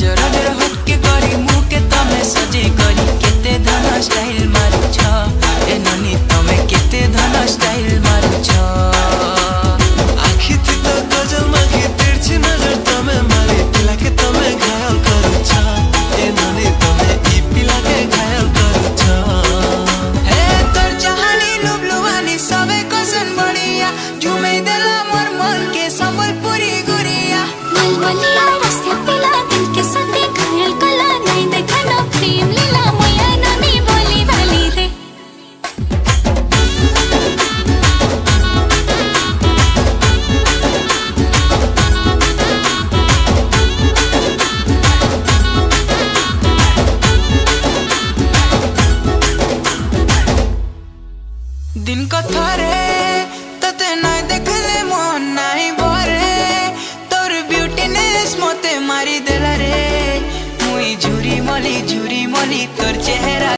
जरा हटके करी मुँह के तमे सजे करी केते धन स्टाइल मारुछ ए ननी तमे केते धन स्टाइल मारुछ आखी थी तो गजल माखी तिरछी नजर तमे मारी पिला के तमे घायल करुछ ए ननी तमे ई पिला के घायल करुछ ए तोर चाहनी लुबलुबानी सबे कसन बढ़िया झुमे देला मोर मन के संबलपुरी गुरिया मलमलिया रस्ते पिला दिल के सते घायल कला नहीं देखा ना प्रेम लीला मैया ननी बोली भाली रे दिन को थरे तते नाय देखले मन नाई भरे तोर ब्यूटीनेस मते मारी देला रे मुई झुरी मली तोर